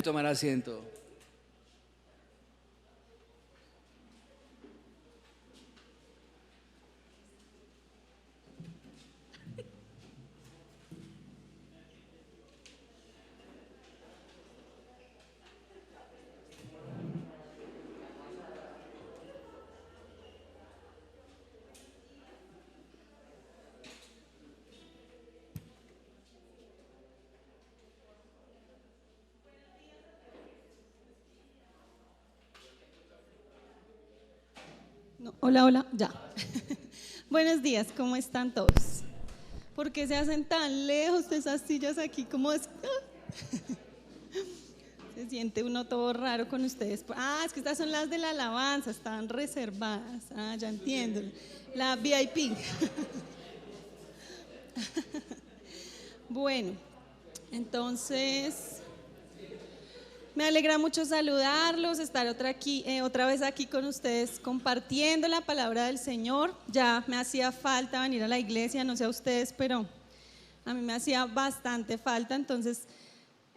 tomar asiento. No, hola, ya. Buenos días, ¿cómo están todos? ¿Por qué se hacen tan lejos de esas sillas aquí? ¿Cómo es? Se siente uno todo raro con ustedes. Es que estas son las de la alabanza, estaban reservadas. Ya entiendo. La VIP. Bueno, entonces me alegra mucho saludarlos, estar otra vez aquí con ustedes compartiendo la palabra del Señor. Ya me hacía falta venir a la iglesia, no sé a ustedes, pero a mí me hacía bastante falta. Entonces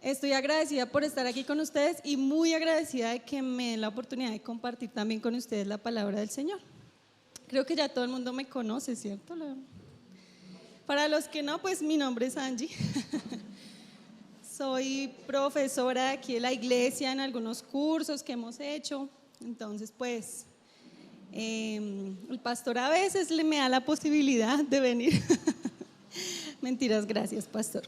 estoy agradecida por estar aquí con ustedes y muy agradecida de que me den la oportunidad de compartir también con ustedes la palabra del Señor. Creo que ya todo el mundo me conoce, ¿cierto? Para los que no, pues mi nombre es Angie. Soy profesora aquí de la iglesia en algunos cursos que hemos hecho. Entonces, pues, el pastor a veces me da la posibilidad de venir. Mentiras, gracias, pastor.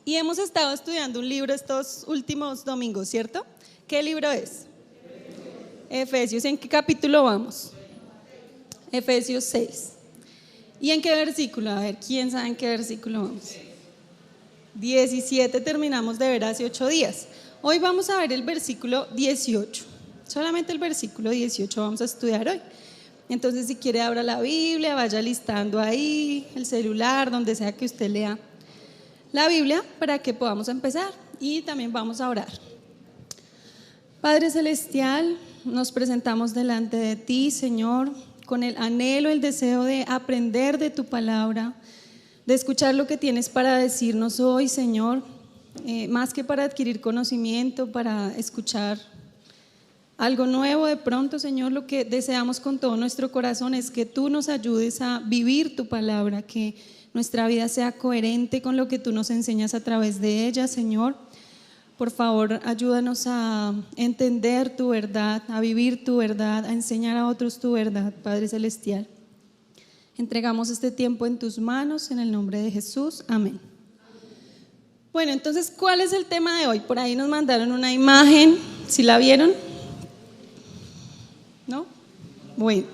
Y hemos estado estudiando un libro estos últimos domingos, ¿cierto? ¿Qué libro es? Efesios. ¿En qué capítulo vamos? Efesios 6. ¿Y en qué versículo? A ver, ¿quién sabe en qué versículo vamos? 17 terminamos de ver hace 8 días. Hoy vamos a ver el versículo 18. Solamente el versículo 18 vamos a estudiar hoy. Entonces, si quiere, abra la Biblia, vaya listando ahí el celular, donde sea que usted lea la Biblia, para que podamos empezar. Y también vamos a orar. Padre Celestial, nos presentamos delante de ti, Señor, con el anhelo, el deseo de aprender de tu palabra, de escuchar lo que tienes para decirnos hoy, Señor, más que para adquirir conocimiento, para escuchar algo nuevo de pronto, Señor. Lo que deseamos con todo nuestro corazón es que tú nos ayudes a vivir tu palabra, que nuestra vida sea coherente con lo que tú nos enseñas a través de ella, Señor. Por favor, ayúdanos a entender tu verdad, a vivir tu verdad, a enseñar a otros tu verdad, Padre Celestial. Entregamos este tiempo en tus manos, en el nombre de Jesús, amén. Bueno, entonces, ¿cuál es el tema de hoy? Por ahí nos mandaron una imagen, ¿sí la vieron? ¿No? Bueno,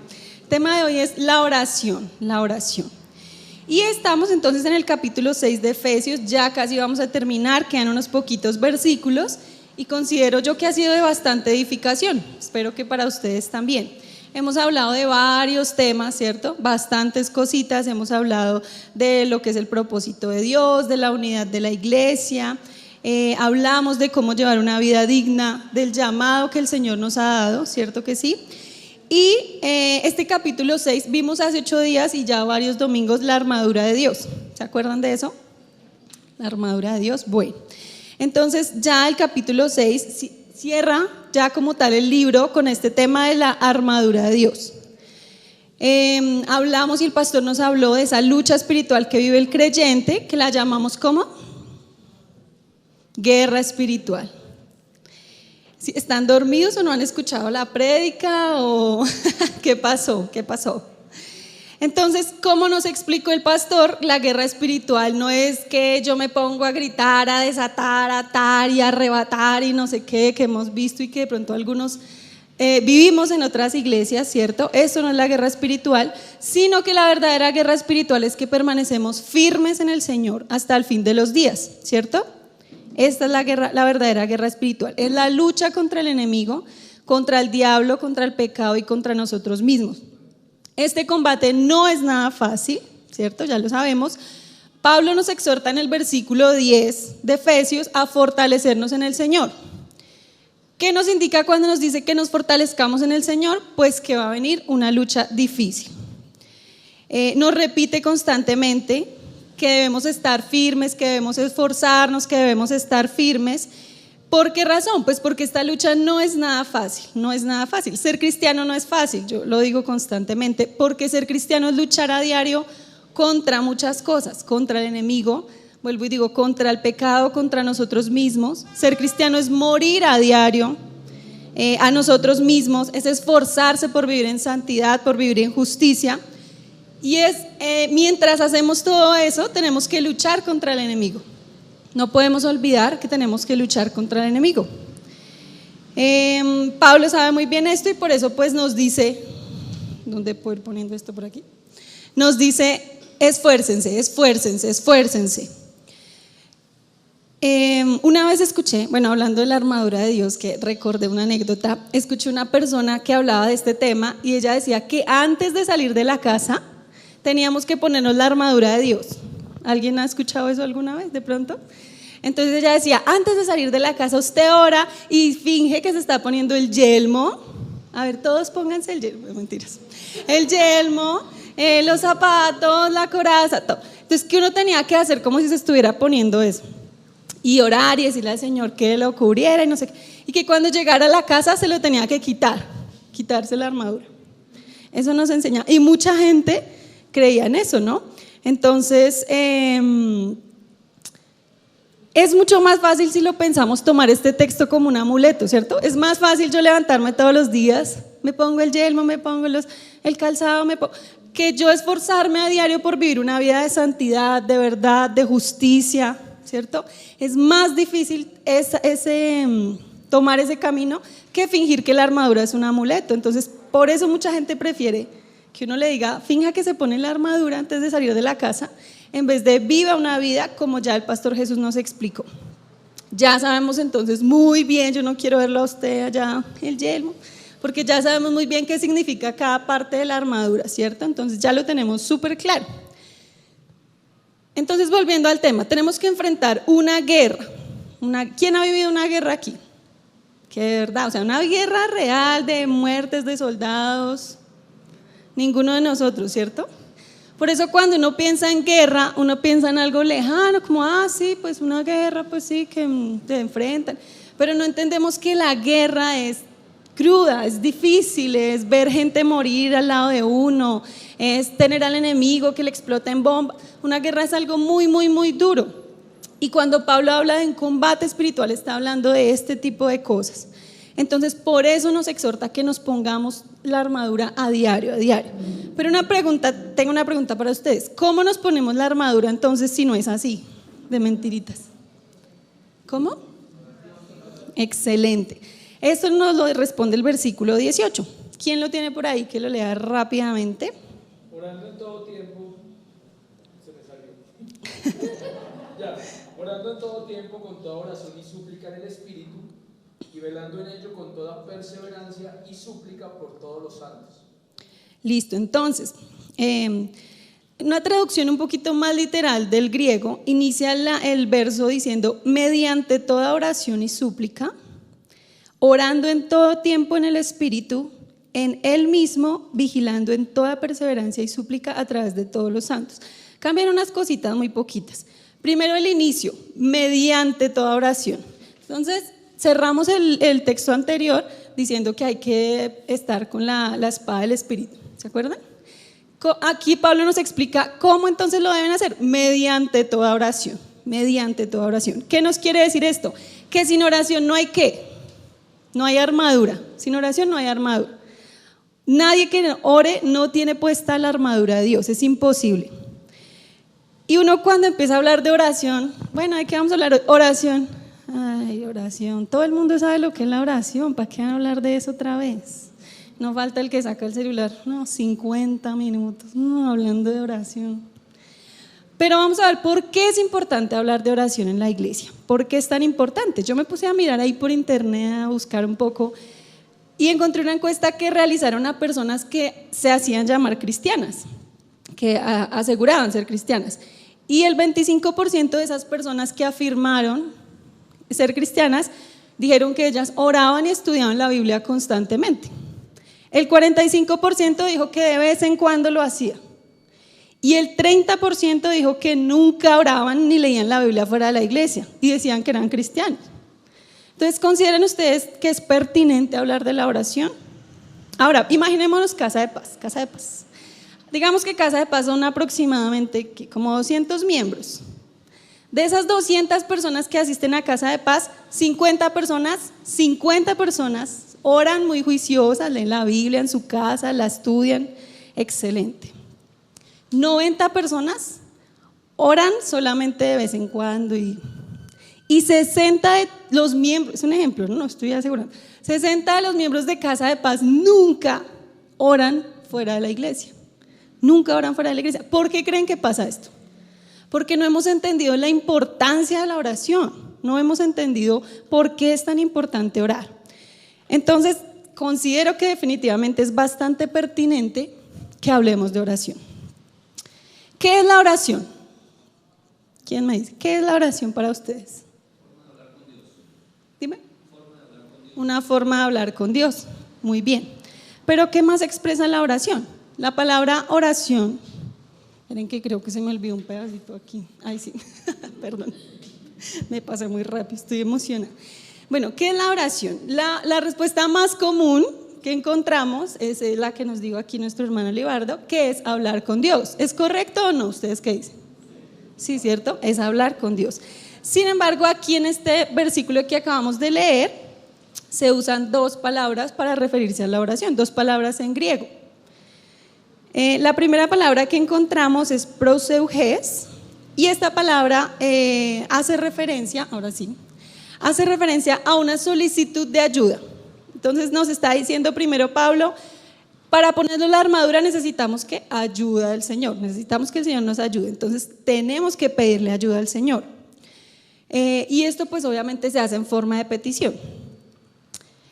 el tema de hoy es la oración, la oración. Y estamos entonces en el capítulo 6 de Efesios, ya casi vamos a terminar, quedan unos poquitos versículos y considero yo que ha sido de bastante edificación, espero que para ustedes también. Hemos hablado de varios temas, ¿cierto? Bastantes cositas, hemos hablado de lo que es el propósito de Dios, de la unidad de la iglesia, hablamos de cómo llevar una vida digna, del llamado que el Señor nos ha dado, ¿cierto que sí? Y este capítulo 6 vimos hace 8 días y ya varios domingos la armadura de Dios. ¿Se acuerdan de eso? La armadura de Dios. Bueno, entonces ya el capítulo 6 cierra ya como tal el libro con este tema de la armadura de Dios. Hablamos y el pastor nos habló de esa lucha espiritual que vive el creyente, que la llamamos ¿cómo? Guerra espiritual. ¿Están dormidos o no han escuchado la prédica? ¿O qué pasó? Entonces, ¿cómo nos explicó el pastor? La guerra espiritual no es que yo me pongo a gritar, a desatar, a atar y a arrebatar y no sé qué, que hemos visto y que de pronto algunos vivimos en otras iglesias, ¿cierto? Eso no es la guerra espiritual, sino que la verdadera guerra espiritual es que permanecemos firmes en el Señor hasta el fin de los días, ¿cierto? Esta es la verdadera guerra espiritual, es la lucha contra el enemigo, contra el diablo, contra el pecado y contra nosotros mismos. Este combate no es nada fácil, ¿cierto? Ya lo sabemos. Pablo nos exhorta en el versículo 10 de Efesios a fortalecernos en el Señor. ¿Qué nos indica cuando nos dice que nos fortalezcamos en el Señor? Pues que va a venir una lucha difícil. Nos repite constantemente que debemos estar firmes, que debemos esforzarnos, que debemos estar firmes, ¿Por qué razón? Pues porque esta lucha no es nada fácil, no es nada fácil. Ser cristiano no es fácil, yo lo digo constantemente, porque ser cristiano es luchar a diario contra muchas cosas, contra el enemigo, vuelvo y digo, contra el pecado, contra nosotros mismos. Ser cristiano es morir a diario a nosotros mismos, es esforzarse por vivir en santidad, por vivir en justicia. Y mientras hacemos todo eso, tenemos que luchar contra el enemigo. No podemos olvidar que tenemos que luchar contra el enemigo. Pablo sabe muy bien esto y por eso pues nos dice, ¿dónde puedo ir poniendo esto por aquí? Nos dice, esfuércense, esfuércense, esfuércense. Una vez escuché, bueno, hablando de la armadura de Dios, que recordé una anécdota, escuché una persona que hablaba de este tema y ella decía que antes de salir de la casa teníamos que ponernos la armadura de Dios. ¿Alguien ha escuchado eso alguna vez de pronto? Entonces ella decía, antes de salir de la casa usted ora y finge que se está poniendo el yelmo. A ver, todos pónganse el yelmo, mentiras. El yelmo, los zapatos, la coraza, todo. Entonces que uno tenía que hacer como si se estuviera poniendo eso. Y orar y decirle al Señor que lo cubriera y no sé qué. Y que cuando llegara a la casa se lo tenía que quitarse la armadura. Eso nos enseña. Y mucha gente creía en eso, ¿no? Entonces, es mucho más fácil si lo pensamos tomar este texto como un amuleto, ¿cierto? Es más fácil yo levantarme todos los días, me pongo el yelmo, me pongo el calzado, que yo esforzarme a diario por vivir una vida de santidad, de verdad, de justicia, ¿cierto? Es más difícil tomar ese camino que fingir que la armadura es un amuleto. Entonces, por eso mucha gente prefiere que uno le diga, finja que se pone la armadura antes de salir de la casa, en vez de viva una vida como ya el pastor Jesús nos explicó. Ya sabemos entonces muy bien, yo no quiero verlo a usted allá, el yelmo, porque ya sabemos muy bien qué significa cada parte de la armadura, ¿cierto? Entonces ya lo tenemos súper claro. Entonces, volviendo al tema, tenemos que enfrentar una guerra. ¿Quién ha vivido una guerra aquí? Que de verdad, o sea, una guerra real de muertes de soldados. Ninguno de nosotros, ¿cierto? Por eso cuando uno piensa en guerra, uno piensa en algo lejano, como, sí, pues una guerra, pues sí, que se enfrentan. Pero no entendemos que la guerra es cruda, es difícil, es ver gente morir al lado de uno, es tener al enemigo que le explota en bomba. Una guerra es algo muy, muy, muy duro. Y cuando Pablo habla de un combate espiritual, está hablando de este tipo de cosas. Entonces, por eso nos exhorta que nos pongamos la armadura a diario, a diario. Pero tengo una pregunta para ustedes. ¿Cómo nos ponemos la armadura entonces si no es así, de mentiritas? ¿Cómo? Excelente. Esto nos lo responde el versículo 18. ¿Quién lo tiene por ahí? Que lo lea rápidamente. Orando en todo tiempo, se me salió. Ya, orando en todo tiempo con toda oración y súplica en el Espíritu, y velando en ello con toda perseverancia y súplica por todos los santos. Listo, entonces, una traducción un poquito más literal del griego inicia el verso diciendo, mediante toda oración y súplica, orando en todo tiempo en el Espíritu, en Él mismo, vigilando en toda perseverancia y súplica a través de todos los santos. Cambian unas cositas muy poquitas. Primero el inicio, mediante toda oración. Entonces, cerramos el texto anterior diciendo que hay que estar con la espada del Espíritu. ¿Se acuerdan? Aquí Pablo nos explica cómo entonces lo deben hacer, mediante toda oración, mediante toda oración. ¿Qué nos quiere decir esto? Que sin oración no hay ¿qué? No hay armadura. Sin oración no hay armadura. Nadie que ore no tiene puesta la armadura de Dios, es imposible. Y uno cuando empieza a hablar de oración, bueno, ¿de qué vamos a hablar? Oración. Ay, oración. Todo el mundo sabe lo que es la oración. ¿Para qué van a hablar de eso otra vez? No falta el que saca el celular. No, 50 minutos. No, hablando de oración. Pero vamos a ver por qué es importante hablar de oración en la iglesia. ¿Por qué es tan importante? Yo me puse a mirar ahí por internet, a buscar un poco y encontré una encuesta que realizaron a personas que se hacían llamar cristianas, que aseguraban ser cristianas. Y el 25% de esas personas que afirmaron ser cristianas dijeron que ellas oraban y estudiaban la Biblia constantemente. El 45% dijo que de vez en cuando lo hacía. Y el 30% dijo que nunca oraban ni leían la Biblia fuera de la iglesia y decían que eran cristianos. Entonces, ¿consideran ustedes que es pertinente hablar de la oración? Ahora, imaginémonos Casa de Paz, Casa de Paz. Digamos que Casa de Paz son aproximadamente como 200 miembros. De esas 200 personas que asisten a Casa de Paz, 50 personas oran muy juiciosas, leen la Biblia en su casa, la estudian, excelente. 90 personas oran solamente de vez en cuando y 60 de los miembros, es un ejemplo, no estoy asegurando, 60 de los miembros de Casa de Paz nunca oran fuera de la iglesia. Nunca oran fuera de la iglesia. ¿Por qué creen que pasa esto? Porque no hemos entendido la importancia de la oración, no hemos entendido por qué es tan importante orar. Entonces, considero que definitivamente es bastante pertinente que hablemos de oración. ¿Qué es la oración? ¿Quién me dice? ¿Qué es la oración para ustedes? Dime. Una forma de hablar con Dios. Muy bien. Pero ¿qué más expresa la oración? La palabra oración, miren que creo que se me olvidó un pedacito aquí. Ay, sí, perdón, me pasé muy rápido, estoy emocionada. Bueno, ¿qué es la oración? La respuesta más común que encontramos es la que nos dijo aquí nuestro hermano Libardo, que es hablar con Dios. ¿Es correcto o no? ¿Ustedes qué dicen? Sí, ¿cierto? Es hablar con Dios. Sin embargo, aquí en este versículo que acabamos de leer, se usan dos palabras para referirse a la oración, dos palabras en griego. La primera palabra que encontramos es proseuges, y esta palabra hace referencia a una solicitud de ayuda. Entonces nos está diciendo primero Pablo, para ponernos la armadura necesitamos que ayuda del Señor, necesitamos que el Señor nos ayude, entonces tenemos que pedirle ayuda al Señor. Y esto pues obviamente se hace en forma de petición.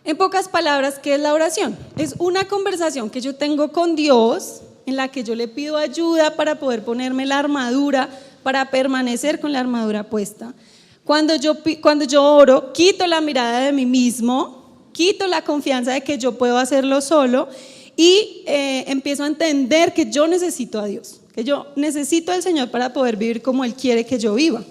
En pocas palabras, ¿qué es la oración? Es una conversación que yo tengo con Dios, en la que yo le pido ayuda para poder ponerme la armadura, para permanecer con la armadura puesta. Cuando yo oro, quito la mirada de mí mismo, quito la confianza de que yo puedo hacerlo solo y empiezo a entender que yo necesito a Dios, que yo necesito al Señor para poder vivir como Él quiere que yo viva.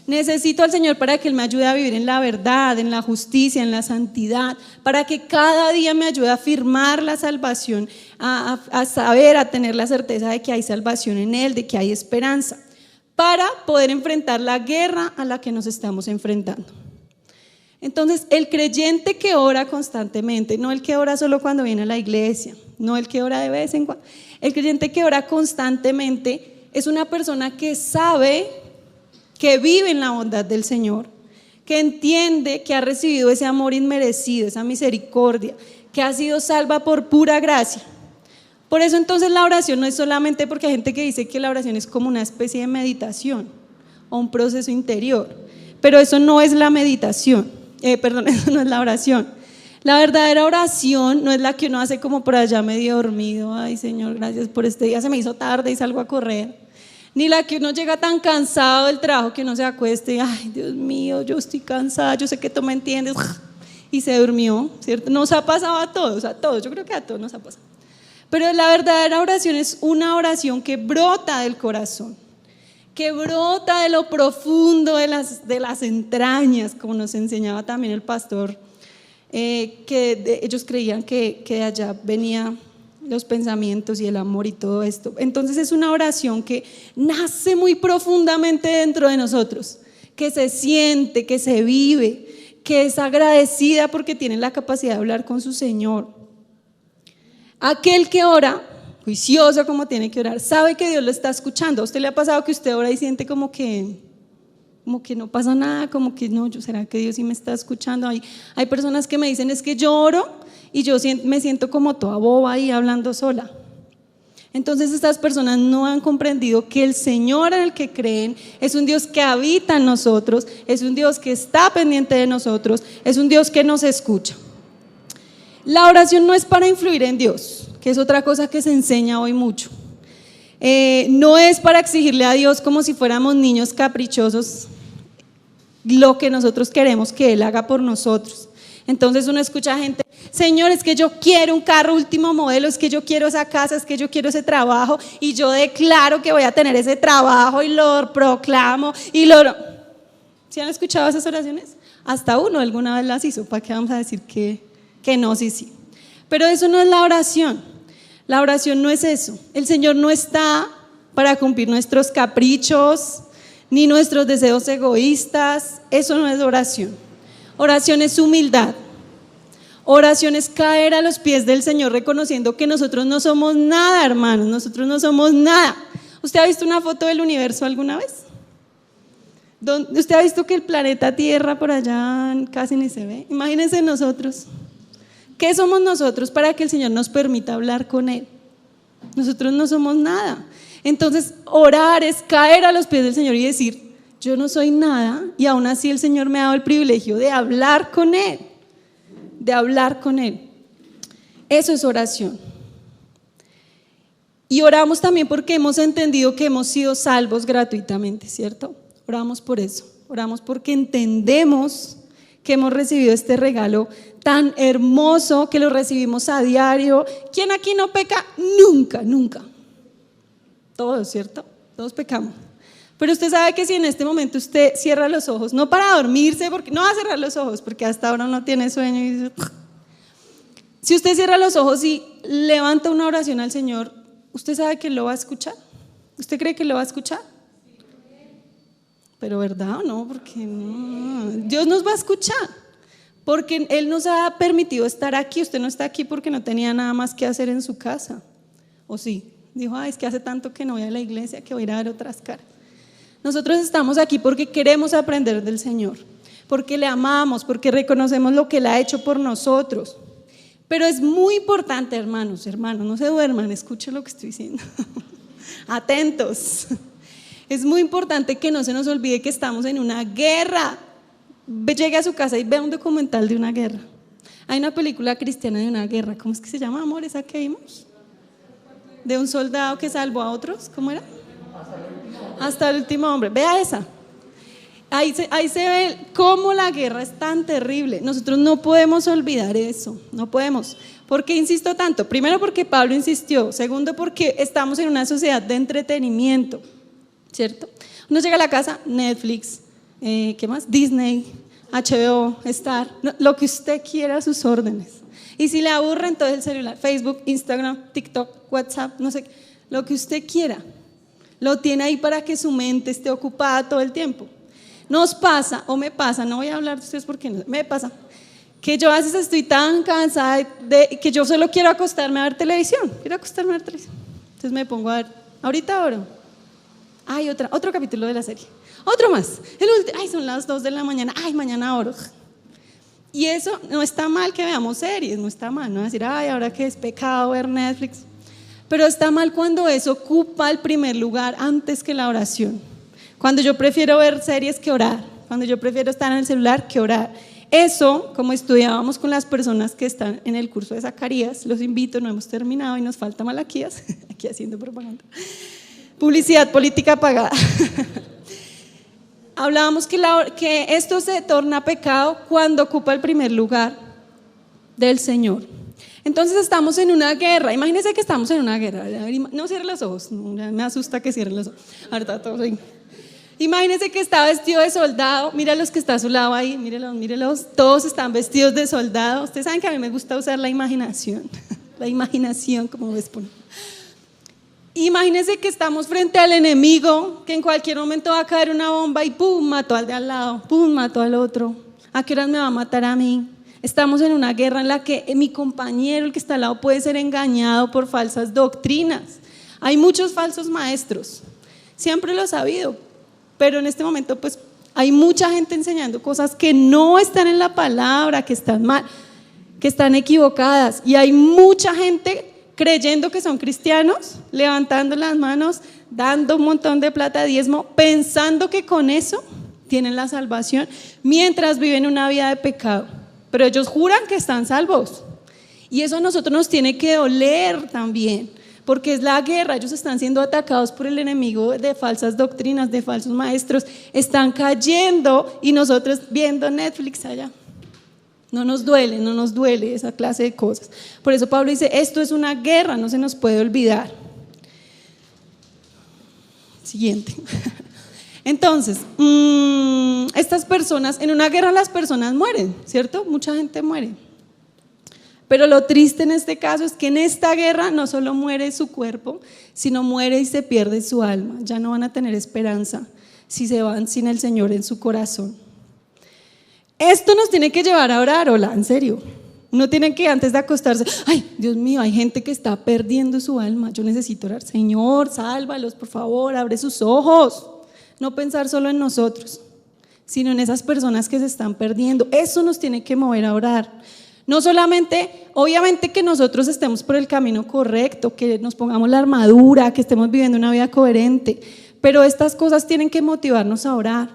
Necesito al Señor para que Él me ayude a vivir en la verdad, en la justicia, en la santidad, para que cada día me ayude a afirmar la salvación, a saber, a tener la certeza de que hay salvación en Él, de que hay esperanza, para poder enfrentar la guerra a la que nos estamos enfrentando. Entonces, el creyente que ora constantemente, no el que ora solo cuando viene a la iglesia, no el que ora de vez en cuando, el creyente que ora constantemente es una persona que sabe, que vive en la bondad del Señor, que entiende que ha recibido ese amor inmerecido, esa misericordia, que ha sido salva por pura gracia. Por eso entonces la oración no es solamente, porque hay gente que dice que la oración es como una especie de meditación o un proceso interior, pero eso no es la meditación, eso no es la oración. La verdadera oración no es la que uno hace como por allá medio dormido, ay Señor, gracias por este día, se me hizo tarde y salgo a correr. Ni la que uno llega tan cansado del trabajo que uno se acuesta y ay Dios mío, yo estoy cansada, yo sé que tú me entiendes, y se durmió, ¿cierto? Nos ha pasado a todos, yo creo que a todos nos ha pasado. Pero la verdadera oración es una oración que brota del corazón, que brota de lo profundo de las entrañas, como nos enseñaba también el pastor, ellos creían que de allá venía los pensamientos y el amor y todo esto. Entonces es una oración que nace muy profundamente dentro de nosotros, que se siente, que se vive, que es agradecida porque tiene la capacidad de hablar con su Señor. Aquel que ora, juicioso como tiene que orar, sabe que Dios lo está escuchando. ¿A usted le ha pasado que usted ora y siente como que no pasa nada, como que no, ¿será que Dios sí me está escuchando? Hay personas que me dicen, es que yo oro y yo me siento como toda boba ahí hablando sola. Entonces estas personas no han comprendido que el Señor en el que creen es un Dios que habita en nosotros, es un Dios que está pendiente de nosotros, es un Dios que nos escucha. La oración no es para influir en Dios, que es otra cosa que se enseña hoy mucho. No es para exigirle a Dios como si fuéramos niños caprichosos lo que nosotros queremos que Él haga por nosotros. Entonces uno escucha a gente, Señor, es que yo quiero un carro último modelo, es que yo quiero esa casa, es que yo quiero ese trabajo y yo declaro que voy a tener ese trabajo y lo proclamo y lo... ¿Sí han escuchado esas oraciones? Hasta uno alguna vez las hizo, ¿para qué vamos a decir que no? Sí. Pero eso no es la oración. La oración no es eso. El Señor no está para cumplir nuestros caprichos ni nuestros deseos egoístas. Eso no es oración. Oración es humildad. Oración es caer a los pies del Señor reconociendo que nosotros no somos nada, hermanos. Nosotros no somos nada. ¿Usted ha visto una foto del universo alguna vez? ¿Usted ha visto que el planeta Tierra por allá casi ni se ve? Imagínense nosotros. ¿Qué somos nosotros para que el Señor nos permita hablar con Él? Nosotros no somos nada. Entonces, orar es caer a los pies del Señor y decir, yo no soy nada, y aún así el Señor me ha dado el privilegio de hablar con Él. De hablar con Él. Eso es oración. Y oramos también porque hemos entendido que hemos sido salvos gratuitamente, ¿cierto? Oramos por eso. Oramos porque entendemos que hemos recibido este regalo tan hermoso, que lo recibimos a diario. ¿Quién aquí no peca? Nunca, nunca. Todos, ¿cierto? Todos pecamos. Pero usted sabe que si en este momento usted cierra los ojos, no para dormirse, porque no va a cerrar los ojos, porque hasta ahora no tiene sueño y dice, si usted cierra los ojos y levanta una oración al Señor, ¿usted sabe que lo va a escuchar? ¿Usted cree que lo va a escuchar? Pero ¿verdad o no? Porque no. Dios nos va a escuchar, porque Él nos ha permitido estar aquí. Usted no está aquí porque no tenía nada más que hacer en su casa, ¿o sí? Dijo, es que hace tanto que no voy a la iglesia que voy a ir a ver otras caras. Nosotros estamos aquí porque queremos aprender del Señor, porque le amamos, porque reconocemos lo que Él ha hecho por nosotros. Pero es muy importante, hermanos, no se duerman, escuchen lo que estoy diciendo. Atentos. Es muy importante que no se nos olvide que estamos en una guerra. Llegue a su casa y vea un documental de una guerra. Hay una película cristiana de una guerra, ¿cómo es que se llama, amor, esa que vimos? De un soldado que salvó a otros, ¿cómo era? Hasta el último hombre. Vea esa. Ahí se ve cómo la guerra es tan terrible. Nosotros no podemos olvidar eso, no podemos. ¿Por qué insisto tanto? Primero porque Pablo insistió, segundo porque estamos en una sociedad de entretenimiento, ¿cierto? Uno llega a la casa, Netflix, ¿qué más? Disney, HBO, Star, lo que usted quiera a sus órdenes. Y si le aburre, entonces el celular, Facebook, Instagram, TikTok, WhatsApp, no sé, lo que usted quiera. Lo tiene ahí para que su mente esté ocupada todo el tiempo. Nos pasa, o me pasa, no voy a hablar de ustedes porque no, me pasa, que yo a veces estoy tan cansada que yo solo quiero acostarme a ver televisión. Quiero acostarme a ver televisión. Entonces me pongo a ver, ahorita oro. Ay, otro capítulo de la serie. Otro más. Son las 2 de la mañana. Ay, mañana oro. Y eso no está mal que veamos series, no está mal, no decir, ahora que es pecado ver Netflix. Pero está mal cuando eso ocupa el primer lugar antes que la oración. Cuando yo prefiero ver series que orar, cuando yo prefiero estar en el celular que orar. Eso, como estudiábamos con las personas que están en el curso de Zacarías, los invito, no hemos terminado y nos falta Malaquías, aquí haciendo propaganda. Publicidad política pagada. Hablábamos que esto se torna pecado cuando ocupa el primer lugar del Señor. Entonces estamos en una guerra. Imagínense que estamos en una guerra. No cierre los ojos, me asusta que cierren los ojos. Ahorita todos ahí. Imagínense que está vestido de soldado. Mira los que está a su lado ahí, mírelos. Todos están vestidos de soldado. Ustedes saben que a mí me gusta usar la imaginación. La imaginación, como ves por ahí. Imagínense que estamos frente al enemigo, que en cualquier momento va a caer una bomba y ¡pum! Mató al de al lado, ¡pum! Mató al otro. ¿A qué horas me va a matar a mí? Estamos en una guerra en la que mi compañero, el que está al lado, puede ser engañado por falsas doctrinas. Hay muchos falsos maestros, siempre lo he sabido, pero en este momento pues hay mucha gente enseñando cosas que no están en la palabra, que están mal, que están equivocadas, y hay mucha gente creyendo que son cristianos, levantando las manos, dando un montón de plata de diezmo, pensando que con eso tienen la salvación, mientras viven una vida de pecado. Pero ellos juran que están salvos, y eso a nosotros nos tiene que doler también, porque es la guerra. Ellos están siendo atacados por el enemigo de falsas doctrinas, de falsos maestros, están cayendo y nosotros viendo Netflix allá. No nos duele esa clase de cosas. Por eso Pablo dice, esto es una guerra, no se nos puede olvidar. Siguiente. Entonces, estas personas, en una guerra las personas mueren, ¿cierto? Mucha gente muere. Pero lo triste en este caso es que en esta guerra no solo muere su cuerpo, sino muere y se pierde su alma. Ya no van a tener esperanza si se van sin el Señor en su corazón. Esto nos tiene que llevar a orar, hola, en serio. Uno tiene que antes de acostarse, ay, Dios mío, hay gente que está perdiendo su alma, yo necesito orar. Señor, sálvalos, por favor, abre sus ojos. No pensar solo en nosotros, sino en esas personas que se están perdiendo. Eso nos tiene que mover a orar. No solamente, obviamente que nosotros estemos por el camino correcto, que nos pongamos la armadura, que estemos viviendo una vida coherente, pero estas cosas tienen que motivarnos a orar,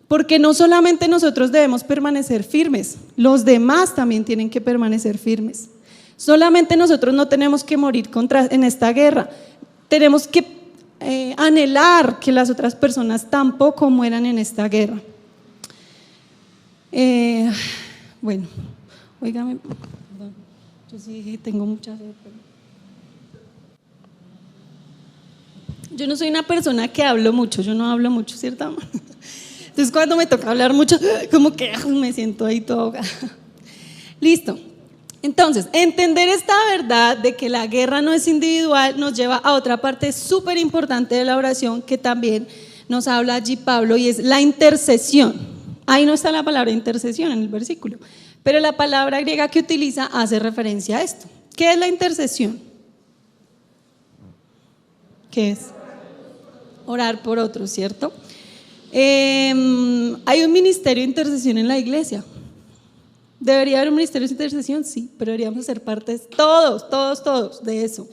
porque no solamente nosotros debemos permanecer firmes, los demás también tienen que permanecer firmes. Solamente nosotros no tenemos que morir en esta guerra, tenemos que anhelar que las otras personas tampoco mueran en esta guerra. Bueno. Óigame, perdón, yo sí tengo mucha sed. Yo no soy una persona que hablo mucho, yo no hablo mucho, ¿cierto? Entonces cuando me toca hablar mucho, como que me siento ahí toda ahogada. Listo. Entonces, entender esta verdad de que la guerra no es individual nos lleva a otra parte súper importante de la oración que también nos habla allí Pablo, y es la intercesión. Ahí no está la palabra intercesión en el versículo, pero la palabra griega que utiliza hace referencia a esto. ¿Qué es la intercesión? ¿Qué es? Orar por otros, ¿cierto? Hay un ministerio de intercesión en la iglesia. ¿Debería haber un ministerio de intercesión? Sí, pero deberíamos ser partes todos de eso.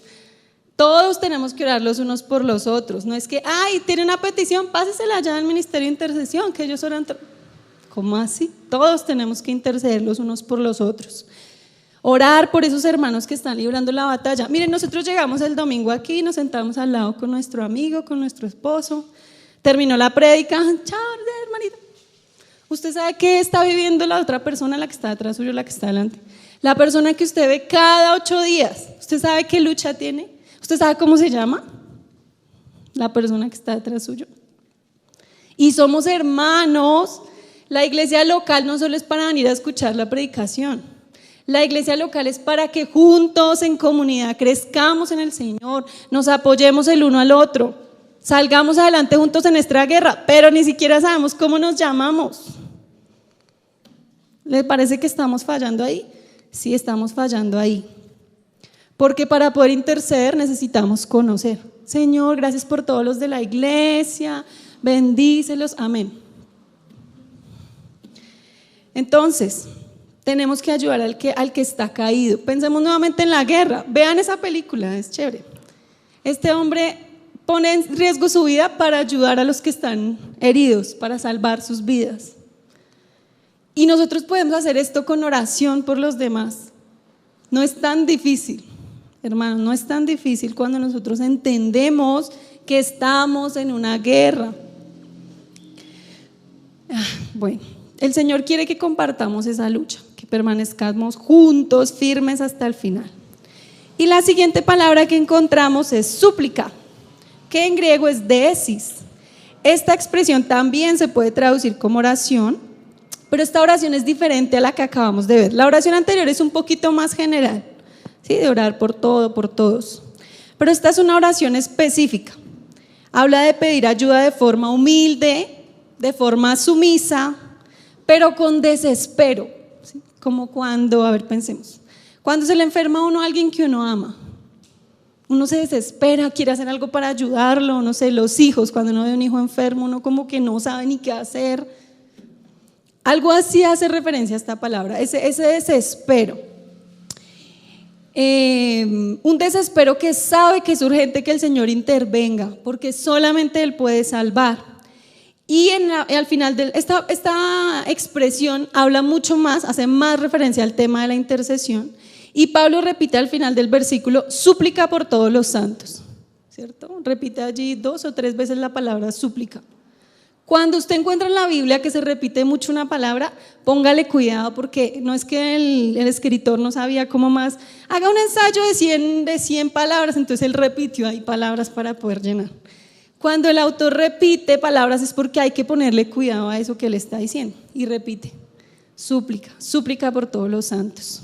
Todos tenemos que orar los unos por los otros. No es que, ay, tiene una petición, pásesela ya al ministerio de intercesión, que ellos oran. ¿Cómo así? Todos tenemos que interceder los unos por los otros. Orar por esos hermanos que están librando la batalla. Miren, nosotros llegamos el domingo aquí, nos sentamos al lado con nuestro amigo, con nuestro esposo. Terminó la prédica. Chao, hermanita. Usted sabe qué está viviendo la otra persona, la que está detrás suyo, la que está delante. La persona que usted ve cada 8 días. ¿Usted sabe qué lucha tiene? ¿Usted sabe cómo se llama? La persona que está detrás suyo. Y somos hermanos. La iglesia local no solo es para venir a escuchar la predicación. La iglesia local es para que juntos en comunidad crezcamos en el Señor, nos apoyemos el uno al otro, salgamos adelante juntos en nuestra guerra, pero ni siquiera sabemos cómo nos llamamos. ¿Le parece que estamos fallando ahí? Sí, estamos fallando ahí. Porque para poder interceder necesitamos conocer. Señor, gracias por todos los de la iglesia, bendícelos, amén. Entonces, tenemos que ayudar al que está caído. Pensemos nuevamente en la guerra. Vean esa película, es chévere. Este hombre pone en riesgo su vida para ayudar a los que están heridos, para salvar sus vidas. Y nosotros podemos hacer esto con oración por los demás. No es tan difícil, hermanos, no es tan difícil cuando nosotros entendemos que estamos en una guerra. Bueno. El Señor quiere que compartamos esa lucha, que permanezcamos juntos, firmes hasta el final. Y la siguiente palabra que encontramos es súplica, que en griego es deesis. Esta expresión también se puede traducir como oración, pero esta oración es diferente a la que acabamos de ver. La oración anterior es un poquito más general, ¿sí? De orar por todo, por todos. Pero esta es una oración específica. Habla de pedir ayuda de forma humilde, de forma sumisa, pero con desespero, ¿sí? Como cuando, a ver, pensemos, cuando se le enferma a uno a alguien que uno ama, uno se desespera, quiere hacer algo para ayudarlo, no sé, los hijos, cuando uno ve un hijo enfermo, uno como que no sabe ni qué hacer. Algo así hace referencia a esta palabra, ese desespero. Un desespero que sabe que es urgente que el Señor intervenga, porque solamente Él puede salvar. Y al final de esta expresión habla mucho más, hace más referencia al tema de la intercesión. Y Pablo repite al final del versículo, súplica por todos los santos, ¿cierto? Repite allí 2 o 3 veces la palabra súplica. Cuando usted encuentra en la Biblia que se repite mucho una palabra, póngale cuidado, porque no es que el escritor no sabía cómo más, haga un ensayo de 100 palabras, entonces él repitió ahí palabras para poder llenar. Cuando el autor repite palabras es porque hay que ponerle cuidado a eso que él está diciendo. Y repite, súplica, súplica por todos los santos.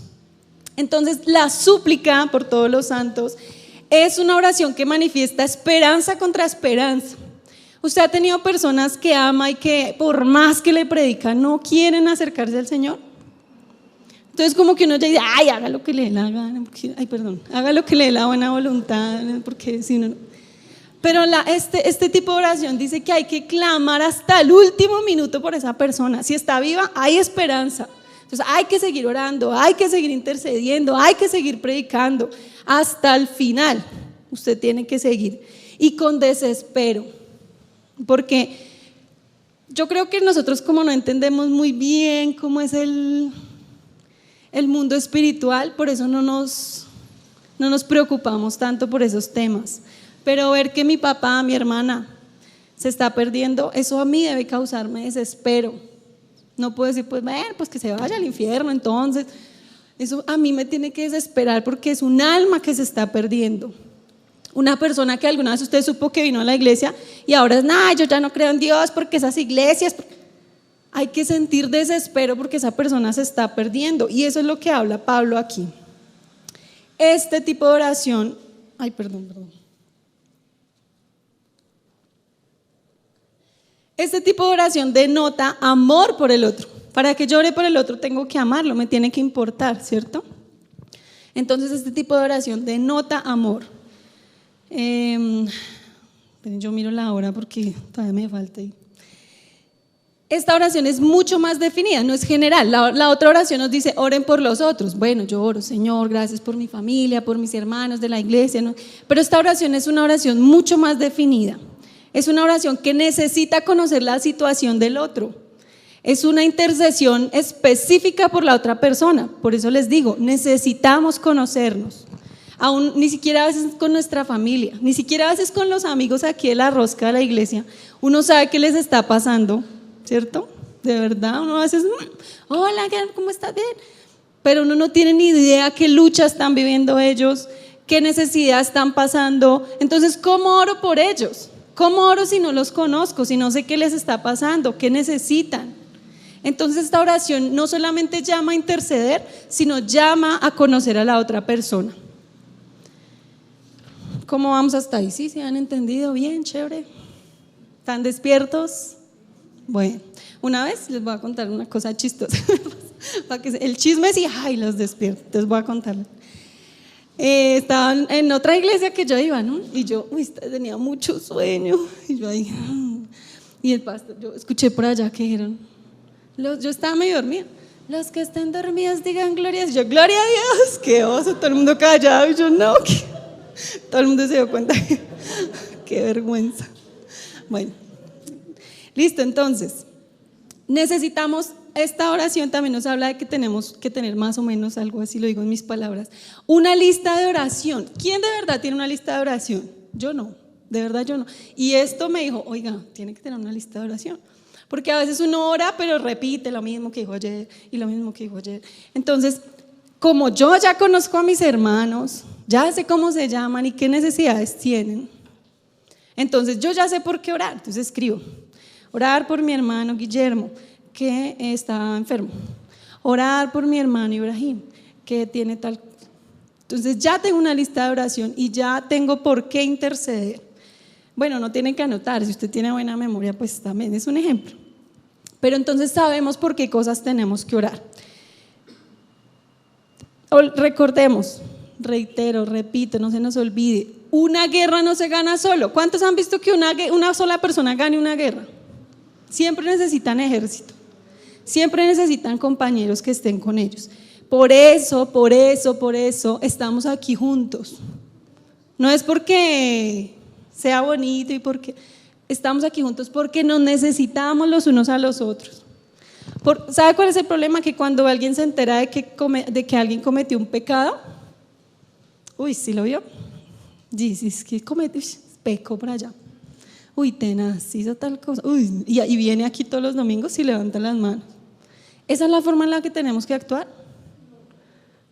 Entonces, la súplica por todos los santos es una oración que manifiesta esperanza contra esperanza. ¿Usted ha tenido personas que ama y que por más que le predican no quieren acercarse al Señor? Entonces como que uno ya dice, ay, haga lo que le dé la gana, haga lo que le dé la buena voluntad, porque si no. Pero este tipo de oración dice que hay que clamar hasta el último minuto por esa persona. Si está viva, hay esperanza. Entonces hay que seguir orando, hay que seguir intercediendo, hay que seguir predicando hasta el final. Usted tiene que seguir y con desespero, porque yo creo que nosotros, como no entendemos muy bien cómo es el mundo espiritual, por eso no nos preocupamos tanto por esos temas. Pero ver que mi papá, mi hermana se está perdiendo, eso a mí debe causarme desespero. No puedo decir, pues que se vaya al infierno entonces. Eso a mí me tiene que desesperar porque es un alma que se está perdiendo. Una persona que alguna vez usted supo que vino a la iglesia y ahora es, yo ya no creo en Dios porque esas iglesias. Hay que sentir desespero porque esa persona se está perdiendo. Y eso es lo que habla Pablo aquí. Este tipo de oración, Este tipo de oración denota amor por el otro. Para que yo ore por el otro tengo que amarlo, me tiene que importar, ¿cierto? Entonces este tipo de oración denota amor. Yo miro la hora porque todavía me falta ahí. Esta oración es mucho más definida, no es general. La otra oración nos dice, oren por los otros. Bueno, yo oro, Señor, gracias por mi familia, por mis hermanos de la iglesia, ¿no? Pero esta oración es una oración mucho más definida. Es una oración que necesita conocer la situación del otro. Es una intercesión específica por la otra persona. Por eso les digo, necesitamos conocernos. Aún ni siquiera a veces con nuestra familia, ni siquiera a veces con los amigos aquí de la rosca de la iglesia, uno sabe qué les está pasando, ¿cierto? De verdad, uno a veces, hola, ¿cómo estás? Bien. Pero uno no tiene ni idea qué lucha están viviendo ellos, qué necesidad están pasando. Entonces, ¿cómo oro por ellos? ¿Cómo oro si no los conozco, si no sé qué les está pasando, qué necesitan? Entonces esta oración no solamente llama a interceder, sino llama a conocer a la otra persona. ¿Cómo vamos hasta ahí? ¿Sí? ¿Se han entendido bien? Chévere. ¿Están despiertos? Bueno, una vez les voy a contar una cosa chistosa. Para que el chisme sí, los despierto. Entonces voy a contarles. Estaban en otra iglesia que yo iba, ¿no? Y yo, tenía mucho sueño. Y yo ahí, y el pastor, yo escuché por allá que dijeron, yo estaba medio dormida. Los que estén dormidos digan gloria a Dios. Yo, gloria a Dios, qué oso, todo el mundo callado. Y yo, no, todo el mundo se dio cuenta. Qué vergüenza. Bueno, listo, entonces, necesitamos. Esta oración también nos habla de que tenemos que tener más o menos, algo así lo digo en mis palabras, una lista de oración. ¿Quién de verdad tiene una lista de oración? Yo no, de verdad yo no. Y esto me dijo, oiga, tiene que tener una lista de oración. Porque a veces uno ora, pero repite lo mismo que dijo ayer y lo mismo que dijo ayer. Entonces, como yo ya conozco a mis hermanos, ya sé cómo se llaman y qué necesidades tienen, entonces yo ya sé por qué orar. Entonces escribo, orar por mi hermano Guillermo, que está enfermo, orar por mi hermano Ibrahim, que tiene tal. Entonces ya tengo una lista de oración y ya tengo por qué interceder. Bueno, no tienen que anotar, si usted tiene buena memoria, pues también es un ejemplo. Pero entonces sabemos por qué cosas tenemos que orar. Recordemos, reitero, repito, no se nos olvide, una guerra no se gana solo. ¿Cuántos han visto que una sola persona gane una guerra? Siempre necesitan ejército. Siempre necesitan compañeros que estén con ellos. Por eso estamos aquí juntos. No es porque sea bonito y porque estamos aquí juntos, porque nos necesitamos los unos a los otros. ¿Sabe cuál es el problema? Que cuando alguien se entera de que alguien cometió un pecado, ¿sí lo vio? Es que pecó por allá. Tenaz, hizo tal cosa. Y viene aquí todos los domingos y levanta las manos. Esa es la forma en la que tenemos que actuar.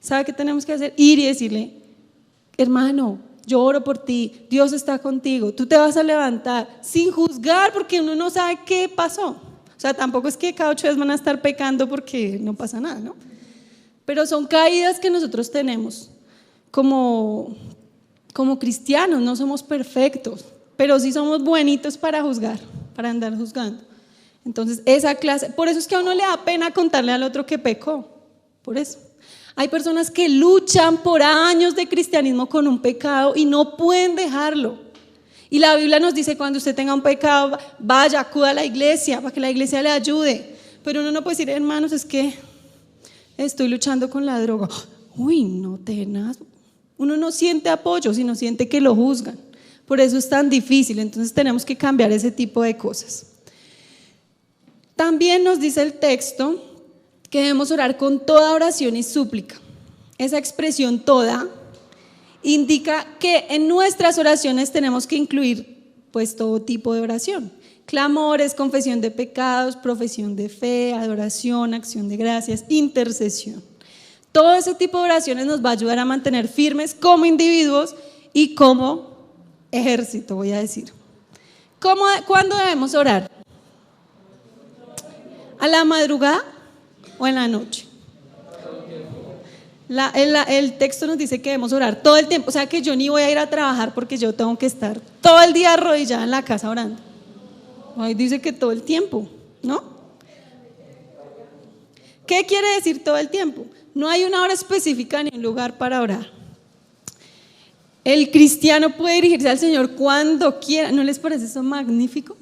¿Sabe qué tenemos que hacer? Ir y decirle, hermano, yo oro por ti, Dios está contigo, tú te vas a levantar sin juzgar porque uno no sabe qué pasó. O sea, tampoco es que cada 8 días van a estar pecando porque no pasa nada, ¿no? Pero son caídas que nosotros tenemos como cristianos, no somos perfectos, pero sí somos buenitos para juzgar, para andar juzgando. Entonces, esa clase, por eso es que a uno le da pena contarle al otro que pecó, por eso. Hay personas que luchan por años de cristianismo con un pecado y no pueden dejarlo. Y la Biblia nos dice, cuando usted tenga un pecado, vaya, acuda a la iglesia para que la iglesia le ayude. Pero uno no puede decir, hermanos, es que estoy luchando con la droga. Uy, no, tenaz. Uno no siente apoyo, sino siente que lo juzgan. Por eso es tan difícil. Entonces tenemos que cambiar ese tipo de cosas. También nos dice el texto que debemos orar con toda oración y súplica. Esa expresión toda indica que en nuestras oraciones tenemos que incluir pues todo tipo de oración. Clamores, confesión de pecados, profesión de fe, adoración, acción de gracias, intercesión. Todo ese tipo de oraciones nos va a ayudar a mantener firmes como individuos y como ejército, voy a decir. ¿Cuándo debemos orar? ¿A la madrugada o en la noche? El texto nos dice que debemos orar todo el tiempo. O sea que yo ni voy a ir a trabajar porque yo tengo que estar todo el día arrodillada en la casa orando. Ahí dice que todo el tiempo, ¿no? ¿Qué quiere decir todo el tiempo? No hay una hora específica ni un lugar para orar. El cristiano puede dirigirse al Señor cuando quiera. ¿No les parece eso magnífico?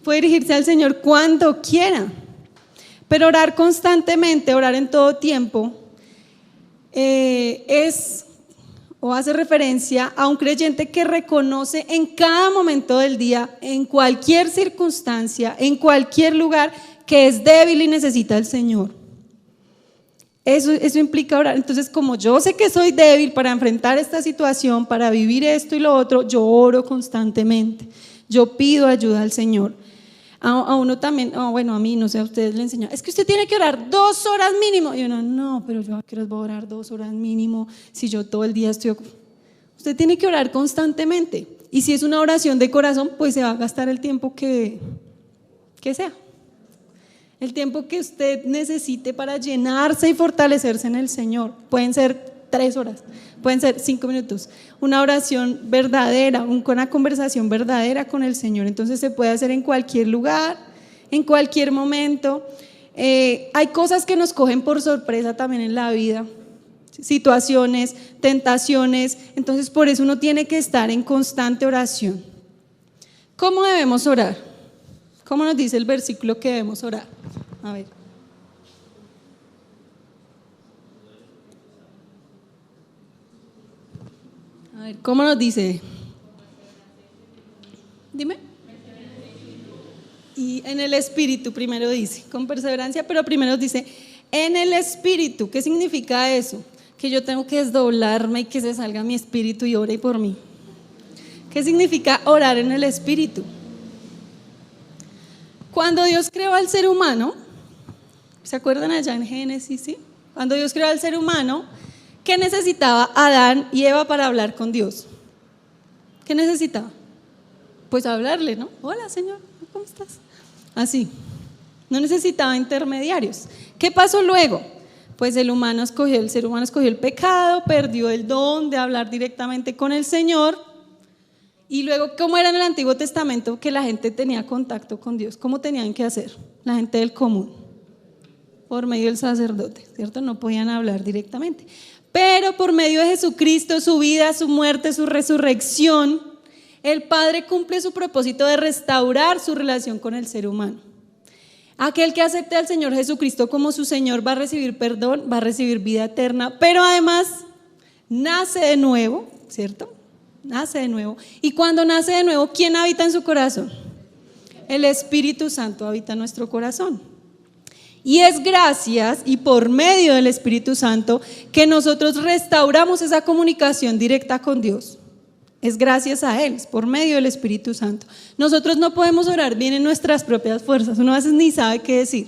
Puede dirigirse al Señor cuando quiera. Pero orar constantemente, orar en todo tiempo, hace referencia a un creyente que reconoce en cada momento del día, en cualquier circunstancia, en cualquier lugar, que es débil y necesita al Señor. Eso implica orar. Entonces, como yo sé que soy débil para enfrentar esta situación, para vivir esto y lo otro, yo oro constantemente. Yo pido ayuda al Señor. A uno también, bueno, a mí, no sé, a ustedes le enseñan, es que usted tiene que orar 2 horas mínimo. Y uno, no, pero yo a qué horas voy a orar 2 horas mínimo si yo todo el día estoy. Usted tiene que orar constantemente. Y si es una oración de corazón, pues se va a gastar el tiempo que sea. El tiempo que usted necesite para llenarse y fortalecerse en el Señor. Pueden ser 3 horas, pueden ser 5 minutos. Una oración verdadera, una conversación verdadera con el Señor. Entonces se puede hacer en cualquier lugar, en cualquier momento. Hay cosas que nos cogen por sorpresa también en la vida, situaciones, tentaciones. Entonces por eso uno tiene que estar en constante oración. ¿Cómo debemos orar? ¿Cómo nos dice el versículo que debemos orar? A ver. A ver, ¿cómo nos dice? Dime. Y en el espíritu primero dice, con perseverancia, pero primero dice, en el espíritu. ¿Qué significa eso? Que yo tengo que desdoblarme y que se salga mi espíritu y ore por mí. ¿Qué significa orar en el espíritu? Cuando Dios creó al ser humano, ¿se acuerdan allá en Génesis? ¿Sí? Cuando Dios creó al ser humano, ¿qué necesitaba Adán y Eva para hablar con Dios? ¿Qué necesitaba? Pues hablarle, ¿no? Hola, Señor, ¿cómo estás? Así. No necesitaba intermediarios. ¿Qué pasó luego? Pues el ser humano escogió el pecado, perdió el don de hablar directamente con el Señor. Y luego, ¿cómo era en el Antiguo Testamento que la gente tenía contacto con Dios? ¿Cómo tenían que hacer? La gente del común, por medio del sacerdote, ¿cierto? No podían hablar directamente. Pero por medio de Jesucristo, su vida, su muerte, su resurrección, el Padre cumple su propósito de restaurar su relación con el ser humano. Aquel que acepte al Señor Jesucristo como su Señor va a recibir perdón, va a recibir vida eterna, pero además nace de nuevo, ¿cierto? Nace de nuevo. Y cuando nace de nuevo, ¿quién habita en su corazón? El Espíritu Santo habita en nuestro corazón. Y es gracias y por medio del Espíritu Santo que nosotros restauramos esa comunicación directa con Dios. Es gracias a Él, es por medio del Espíritu Santo. Nosotros no podemos orar bien en nuestras propias fuerzas, uno a veces ni sabe qué decir.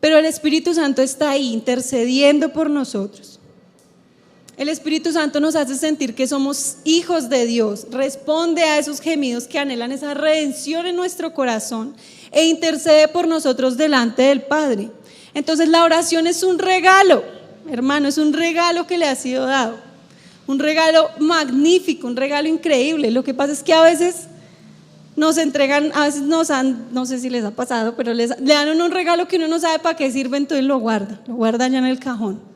Pero el Espíritu Santo está ahí intercediendo por nosotros. El Espíritu Santo nos hace sentir que somos hijos de Dios, responde a esos gemidos que anhelan esa redención en nuestro corazón e intercede por nosotros delante del Padre. Entonces la oración es un regalo, hermano, es un regalo que le ha sido dado, un regalo magnífico, un regalo increíble. Lo que pasa es que a veces nos entregan, a veces nos han, no sé si les ha pasado, pero le dan un regalo que uno no sabe para qué sirve, entonces lo guarda allá en el cajón.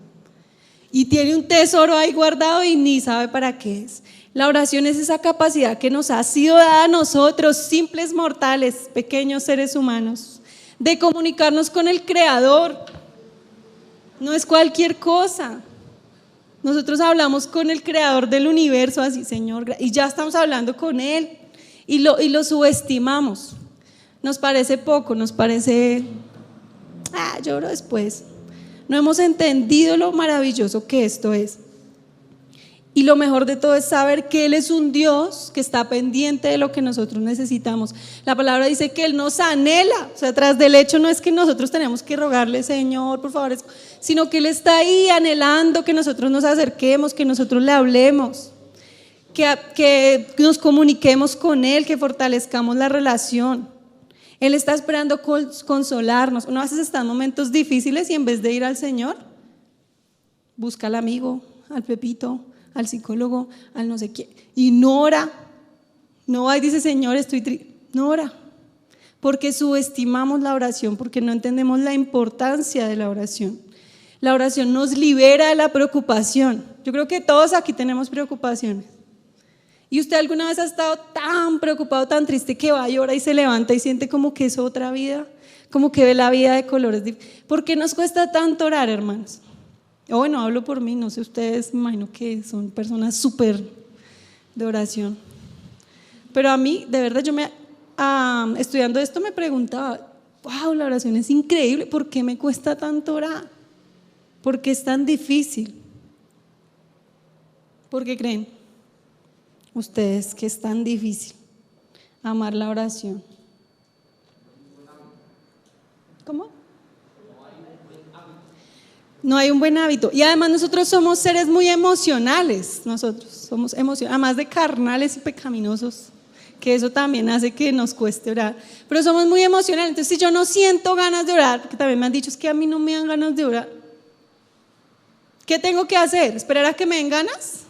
Y tiene un tesoro ahí guardado y ni sabe para qué es. La oración es esa capacidad que nos ha sido dada a nosotros, simples mortales, pequeños seres humanos, de comunicarnos con el Creador. No es cualquier cosa. Nosotros hablamos con el Creador del universo, así, Señor, y ya estamos hablando con Él y lo subestimamos. Nos parece poco, nos parece, lloro después. No hemos entendido lo maravilloso que esto es. Y lo mejor de todo es saber que Él es un Dios que está pendiente de lo que nosotros necesitamos. La palabra dice que Él nos anhela, o sea, tras del hecho no es que nosotros tenemos que rogarle, Señor, por favor, sino que Él está ahí anhelando que nosotros nos acerquemos, que nosotros le hablemos, que nos comuniquemos con Él, que fortalezcamos la relación. Él está esperando consolarnos. Uno a veces está en momentos difíciles y en vez de ir al Señor, busca al amigo, al Pepito, al psicólogo, al no sé qué, y no ora. No va y dice, Señor, estoy triste. No ora, porque subestimamos la oración, porque no entendemos la importancia de la oración. La oración nos libera de la preocupación. Yo creo que todos aquí tenemos preocupaciones. ¿Y usted alguna vez ha estado tan preocupado, tan triste que va y ora y se levanta y siente como que es otra vida? Como que ve la vida de colores. ¿Por qué nos cuesta tanto orar, hermanos? O bueno, hablo por mí, no sé, ustedes me imagino que son personas súper de oración. Pero a mí, de verdad, estudiando esto me preguntaba, wow, la oración es increíble, ¿por qué me cuesta tanto orar? ¿Por qué es tan difícil? ¿Por qué creen ustedes que es tan difícil amar la oración? ¿Cómo? No hay un buen hábito. Y además nosotros somos seres muy emocionales. Nosotros somos además de carnales y pecaminosos, que eso también hace que nos cueste orar. Pero somos muy emocionales. Entonces si yo no siento ganas de orar, porque también me han dicho es que a mí no me dan ganas de orar, ¿qué tengo que hacer? ¿Esperar a que me den ganas?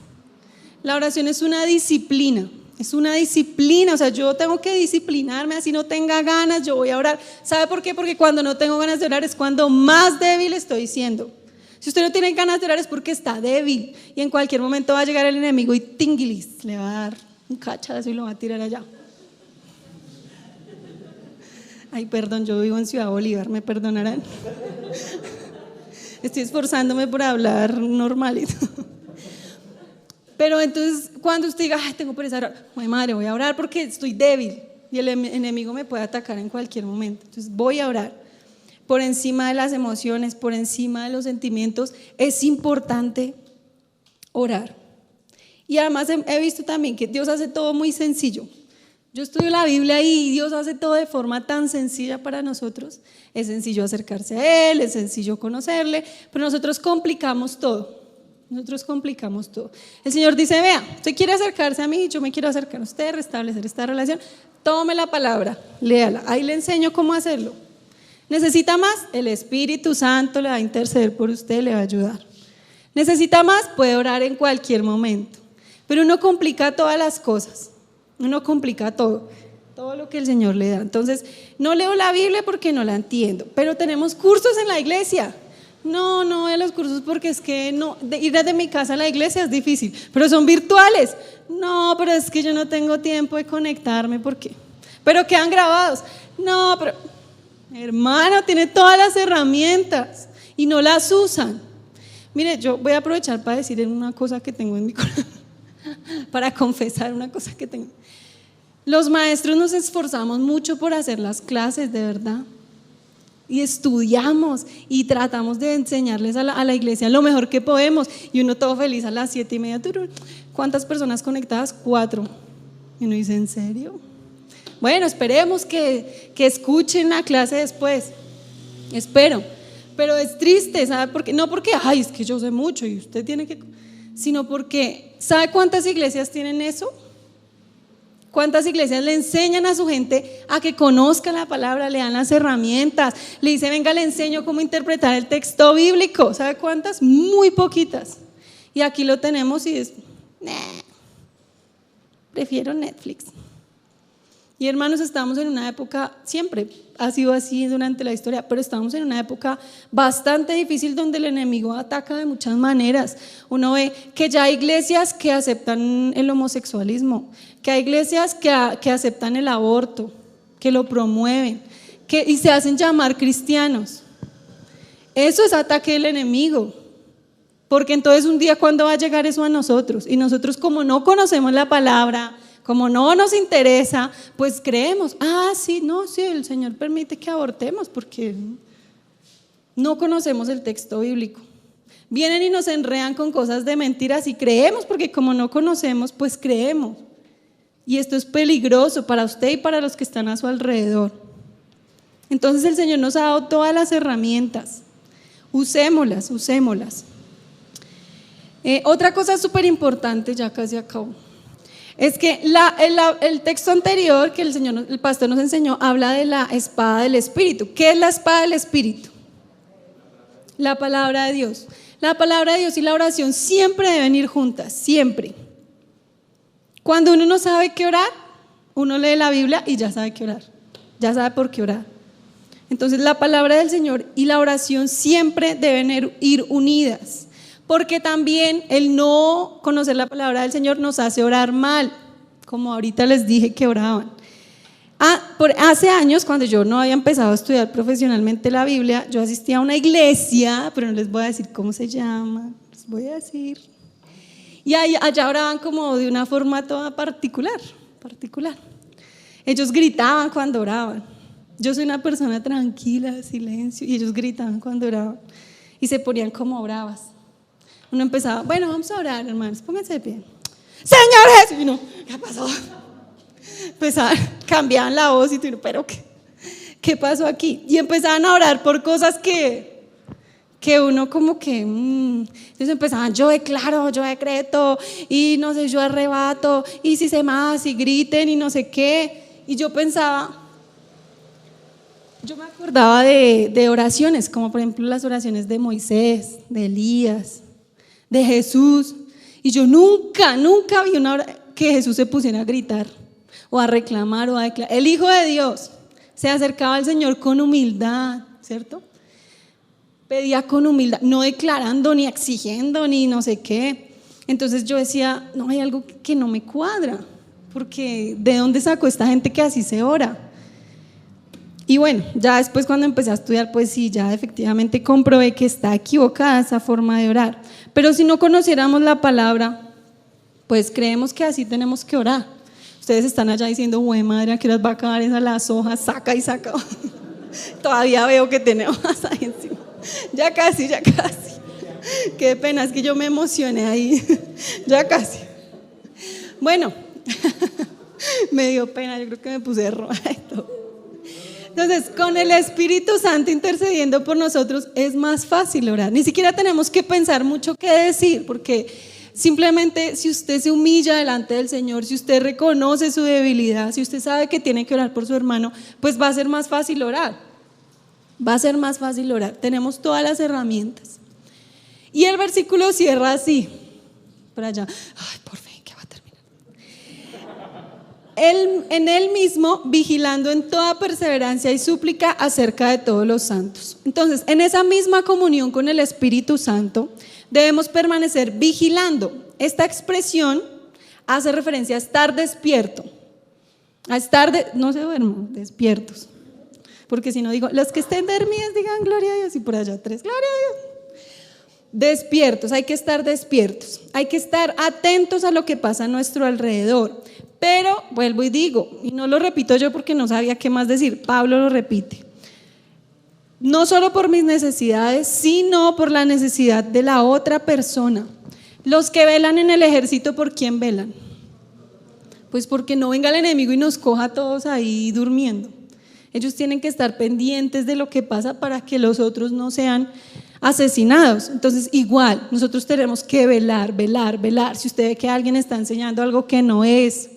La oración es una disciplina. Es una disciplina, o sea, yo tengo que disciplinarme, así no tenga ganas, yo voy a orar. ¿Sabe por qué? Porque cuando no tengo ganas de orar es cuando más débil estoy siendo. Si usted no tiene ganas de orar es porque está débil y en cualquier momento va a llegar el enemigo y tinguilis, le va a dar un cachazo y lo va a tirar allá. Ay, perdón, yo vivo en Ciudad Bolívar, me perdonarán. Estoy esforzándome por hablar normalito. Pero entonces cuando usted diga, ay, tengo pereza de orar, ay madre, voy a orar porque estoy débil y el enemigo me puede atacar en cualquier momento. Entonces voy a orar. Por encima de las emociones, por encima de los sentimientos, es importante orar. Y además he visto también que Dios hace todo muy sencillo. Yo estudio la Biblia y Dios hace todo de forma tan sencilla para nosotros. Es sencillo acercarse a Él, es sencillo conocerle, pero nosotros complicamos todo. Nosotros complicamos todo. El Señor dice, vea, usted quiere acercarse a mí, yo me quiero acercar a usted, restablecer esta relación. Tome la palabra, léala, ahí le enseño cómo hacerlo. ¿Necesita más? El Espíritu Santo le va a interceder por usted, le va a ayudar. ¿Necesita más? Puede orar en cualquier momento. Pero uno complica todas las cosas, uno complica todo lo que el Señor le da. Entonces, no leo la Biblia porque no la entiendo, pero tenemos cursos en la iglesia. No de los cursos porque es que ir desde mi casa a la iglesia es difícil, pero son virtuales. No, pero es que yo no tengo tiempo de conectarme, ¿por qué? Pero quedan grabados. No, pero hermano, tiene todas las herramientas y no las usan. Mire, yo voy a aprovechar para decir una cosa que tengo en mi corazón, para confesar una cosa que tengo. Los maestros nos esforzamos mucho por hacer las clases, de verdad. Y estudiamos y tratamos de enseñarles a la iglesia lo mejor que podemos. Y uno todo feliz a las 7:30. ¿Cuántas personas conectadas? 4. Y uno dice, ¿en serio? Bueno, esperemos que escuchen la clase después. Espero. Pero es triste, ¿sabe por qué? No porque, ay, es que yo sé mucho y usted tiene que... sino porque, ¿sabe cuántas iglesias tienen eso? ¿Cuántas iglesias le enseñan a su gente a que conozcan la palabra, le dan las herramientas, le dicen, venga, le enseño cómo interpretar el texto bíblico? ¿Sabe cuántas? Muy poquitas. Y aquí lo tenemos y es, prefiero Netflix. Y hermanos, estamos en una época, siempre ha sido así durante la historia, pero estamos en una época bastante difícil donde el enemigo ataca de muchas maneras. Uno ve que ya hay iglesias que aceptan el homosexualismo, que hay iglesias que aceptan el aborto, que lo promueven, y se hacen llamar cristianos. Eso es ataque del enemigo, porque entonces un día, ¿cuándo va a llegar eso a nosotros? Y nosotros, como no conocemos la palabra, como no nos interesa, pues creemos, sí, el Señor permite que abortemos porque no conocemos el texto bíblico. Vienen y nos enredan con cosas de mentiras y creemos, porque como no conocemos, pues creemos. Y esto es peligroso para usted y para los que están a su alrededor. Entonces el Señor nos ha dado todas las herramientas. Usémoslas. Otra cosa súper importante, ya casi acabo. Es que el texto anterior que el pastor nos enseñó habla de la espada del Espíritu. ¿Qué es la espada del Espíritu? La palabra de Dios. La palabra de Dios y la oración siempre deben ir juntas, siempre. Cuando uno no sabe qué orar, uno lee la Biblia y ya sabe qué orar, ya sabe por qué orar. Entonces la palabra del Señor y la oración siempre deben ir unidas. Porque también el no conocer la palabra del Señor nos hace orar mal, como ahorita les dije que oraban. Hace años, cuando yo no había empezado a estudiar profesionalmente la Biblia, yo asistía a una iglesia, pero no les voy a decir cómo se llama, les voy a decir. Y allá oraban como de una forma toda particular. Ellos gritaban cuando oraban. Yo soy una persona tranquila, de silencio, y ellos gritaban cuando oraban. Y se ponían como bravas. Uno empezaba, bueno, vamos a orar, hermanos, pónganse de pie. Señor Jesús, y no, ¿qué pasó? Cambiaban la voz y tú, pero ¿qué pasó aquí? Y empezaban a orar por cosas que uno como que, entonces empezaban, yo declaro, yo decreto, y no sé, yo arrebato, y si se más, y griten, y no sé qué. Y yo pensaba, yo me acordaba de oraciones, como por ejemplo las oraciones de Moisés, de Elías, de Jesús, y yo nunca vi una hora que Jesús se pusiera a gritar o a reclamar o a declarar. El Hijo de Dios se acercaba al Señor con humildad, ¿cierto? Pedía con humildad, no declarando ni exigiendo ni no sé qué. Entonces yo decía, no, hay algo que no me cuadra, porque ¿de dónde sacó esta gente que así se ora? Y bueno, ya después cuando empecé a estudiar, pues sí, ya efectivamente comprobé que está equivocada esa forma de orar. Pero si no conociéramos la palabra, pues creemos que así tenemos que orar. Ustedes están allá diciendo, güey madre, ¿a qué horas va a acabar esa las hojas? Saca y saca. Todavía veo que tenemos ahí encima. Ya casi. Qué pena, es que yo me emocioné ahí. Ya casi. Bueno, me dio pena, yo creo que me puse roja y todo. Entonces, con el Espíritu Santo intercediendo por nosotros es más fácil orar. Ni siquiera tenemos que pensar mucho qué decir, porque simplemente si usted se humilla delante del Señor, si usted reconoce su debilidad, si usted sabe que tiene que orar por su hermano, pues va a ser más fácil orar. Tenemos todas las herramientas. Y el versículo cierra así, por allá. Ay, por fin, que va a terminar. En él mismo, vigilando en toda perseverancia y súplica acerca de todos los santos. Entonces, en esa misma comunión con el Espíritu Santo, debemos permanecer vigilando. Esta expresión hace referencia a estar despierto, no se duerman, despiertos. Porque si no digo, los que estén dormidos digan gloria a Dios, y por allá 3, gloria a Dios. Despiertos, hay que estar despiertos, hay que estar atentos a lo que pasa a nuestro alrededor. Pero vuelvo y digo, y no lo repito yo porque no sabía qué más decir, Pablo lo repite. No solo por mis necesidades, sino por la necesidad de la otra persona. Los que velan en el ejército, ¿por quién velan? Pues porque no venga el enemigo y nos coja a todos ahí durmiendo. Ellos tienen que estar pendientes de lo que pasa para que los otros no sean asesinados. Entonces, igual, nosotros tenemos que velar. Si usted ve que alguien está enseñando algo que no es,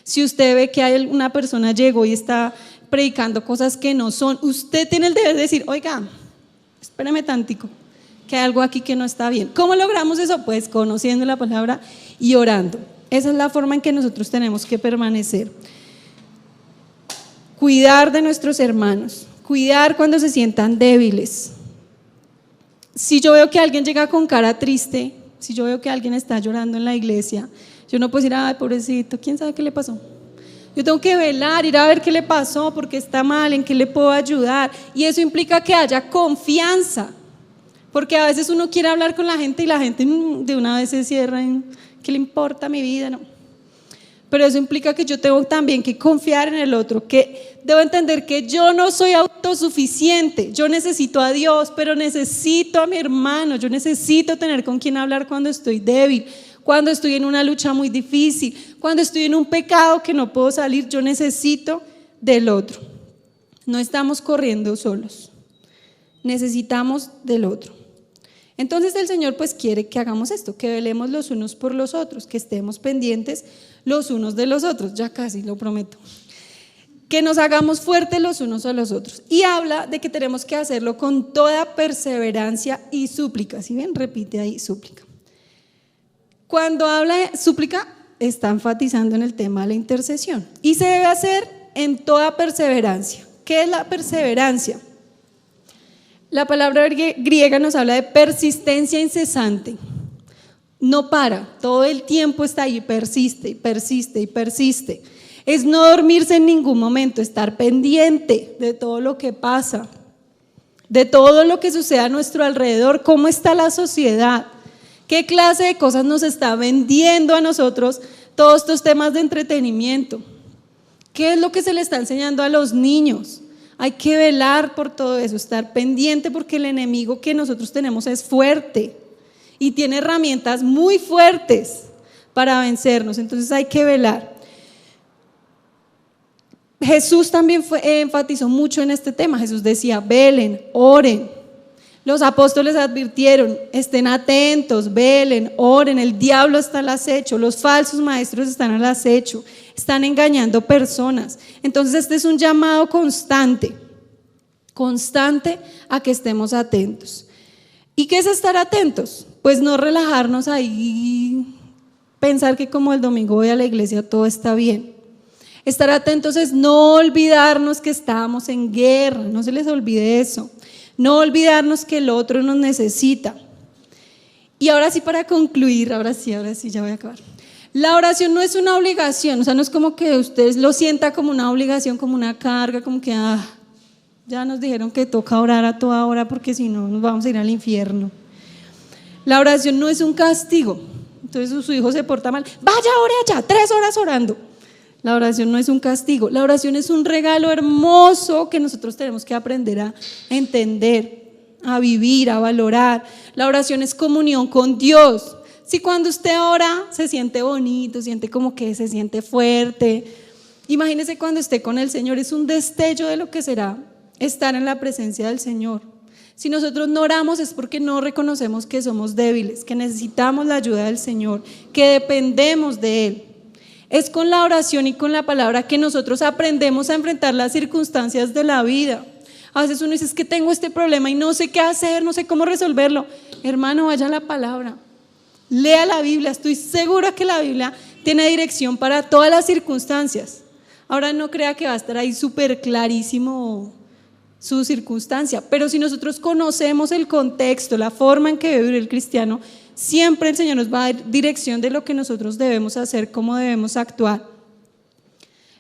si usted ve que hay una persona llegó y está predicando cosas que no son, usted tiene el deber de decir, oiga, espérame tantico, que hay algo aquí que no está bien. ¿Cómo logramos eso? Pues conociendo la palabra y orando. Esa es la forma en que nosotros tenemos que permanecer. Cuidar de nuestros hermanos, cuidar cuando se sientan débiles. Si yo veo que alguien llega con cara triste, si yo veo que alguien está llorando en la iglesia, yo no puedo decir, ay, pobrecito, ¿quién sabe qué le pasó? Yo tengo que velar, ir a ver qué le pasó, por qué está mal, en qué le puedo ayudar. Y eso implica que haya confianza, porque a veces uno quiere hablar con la gente y la gente de una vez se cierra en ¿qué le importa mi vida? No. Pero eso implica que yo tengo también que confiar en el otro, que debo entender que yo no soy autosuficiente, yo necesito a Dios, pero necesito a mi hermano, yo necesito tener con quien hablar cuando estoy débil, cuando estoy en una lucha muy difícil, cuando estoy en un pecado que no puedo salir, yo necesito del otro. No estamos corriendo solos, necesitamos del otro. Entonces el Señor pues quiere que hagamos esto, que velemos los unos por los otros, que estemos pendientes los unos de los otros, ya casi lo prometo, que nos hagamos fuertes los unos a los otros. Y habla de que tenemos que hacerlo con toda perseverancia y súplica. ¿Sí ven? Repite ahí, súplica. Cuando habla de súplica, está enfatizando en el tema de la intercesión y se debe hacer en toda perseverancia. ¿Qué es la perseverancia? La palabra griega nos habla de persistencia incesante. No para, todo el tiempo está ahí, persiste y persiste y persiste. Es no dormirse en ningún momento, estar pendiente de todo lo que pasa, de todo lo que sucede a nuestro alrededor, cómo está la sociedad, qué clase de cosas nos está vendiendo a nosotros todos estos temas de entretenimiento, qué es lo que se le está enseñando a los niños. Hay que velar por todo eso, estar pendiente porque el enemigo que nosotros tenemos es fuerte y tiene herramientas muy fuertes para vencernos, entonces hay que velar. Jesús también enfatizó mucho en este tema. Jesús decía, velen, oren. Los apóstoles advirtieron, estén atentos, velen, oren, el diablo está al acecho, los falsos maestros están al acecho, están engañando personas. Entonces este es un llamado constante a que estemos atentos. ¿Y qué es estar atentos? Pues no relajarnos ahí, pensar que como el domingo voy a la iglesia todo está bien. Estar atentos es no olvidarnos que estamos en guerra, no se les olvide eso. No olvidarnos que el otro nos necesita. Y ahora sí, para concluir, ahora sí, ya voy a acabar. La oración no es una obligación, o sea, no es como que usted lo sienta como una obligación, como una carga, como que ya nos dijeron que toca orar a toda hora porque si no nos vamos a ir al infierno. La oración no es un castigo. Entonces su hijo se porta mal, vaya, ore allá, 3 horas orando. La oración no es un castigo, la oración es un regalo hermoso que nosotros tenemos que aprender a entender, a vivir, a valorar. La oración es comunión con Dios. Si cuando usted ora se siente bonito, siente como que se siente fuerte, imagínese cuando esté con el Señor, es un destello de lo que será estar en la presencia del Señor. Si nosotros no oramos es porque no reconocemos que somos débiles, que necesitamos la ayuda del Señor, que dependemos de Él. Es con la oración y con la palabra que nosotros aprendemos a enfrentar las circunstancias de la vida. A veces uno dice, es que tengo este problema y no sé qué hacer, no sé cómo resolverlo. Hermano, vaya a la palabra, lea la Biblia, estoy segura que la Biblia tiene dirección para todas las circunstancias. Ahora no crea que va a estar ahí súper clarísimo su circunstancia, pero si nosotros conocemos el contexto, la forma en que debe vivir el cristiano, siempre el Señor nos va a dar dirección de lo que nosotros debemos hacer, cómo debemos actuar.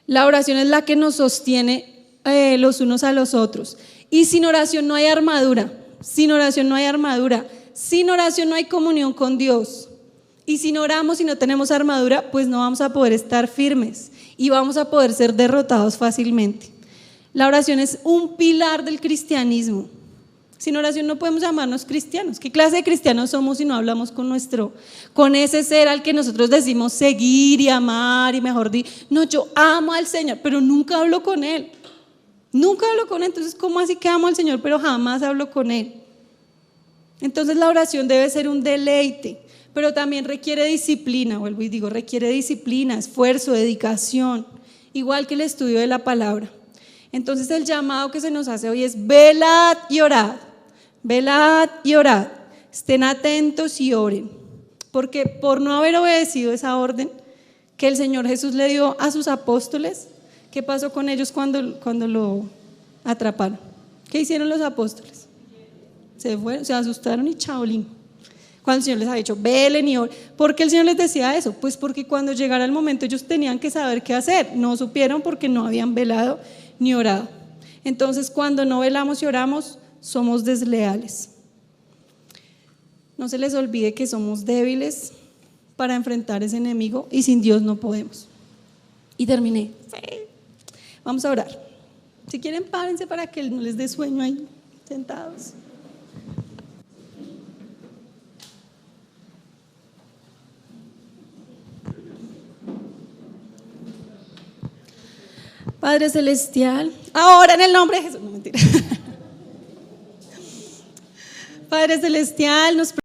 La oración es la que nos sostiene los unos a los otros. Y sin oración no hay armadura, sin oración no hay armadura, sin oración no hay comunión con Dios. Y si no oramos y no tenemos armadura, pues no vamos a poder estar firmes y vamos a poder ser derrotados fácilmente. La oración es un pilar del cristianismo. Sin oración no podemos llamarnos cristianos. ¿Qué clase de cristianos somos si no hablamos con ese ser al que nosotros decimos seguir y amar y mejor no, yo amo al Señor, pero nunca hablo con Él. Nunca hablo con Él. Entonces, ¿cómo así que amo al Señor, pero jamás hablo con Él? Entonces la oración debe ser un deleite, pero también requiere disciplina, vuelvo y digo, requiere disciplina, esfuerzo, dedicación, igual que el estudio de la palabra. Entonces el llamado que se nos hace hoy es velad y orad, velad y orad, estén atentos y oren, porque por no haber obedecido esa orden que el Señor Jesús le dio a sus apóstoles, ¿qué pasó con ellos cuando lo atraparon? ¿Qué hicieron los apóstoles? Se fueron, se asustaron y chaolín. Cuando el Señor les había dicho, velen y oren. ¿Por qué el Señor les decía eso? Pues porque cuando llegara el momento ellos tenían que saber qué hacer. No supieron porque no habían velado ni orado. Entonces, cuando no velamos y oramos, somos desleales. No se les olvide que somos débiles para enfrentar ese enemigo y sin Dios no podemos. Y terminé. Vamos a orar. Si quieren, párense para que no les dé sueño ahí sentados. Padre Celestial, ahora en el nombre de Jesús, no mentira. Padre Celestial, nos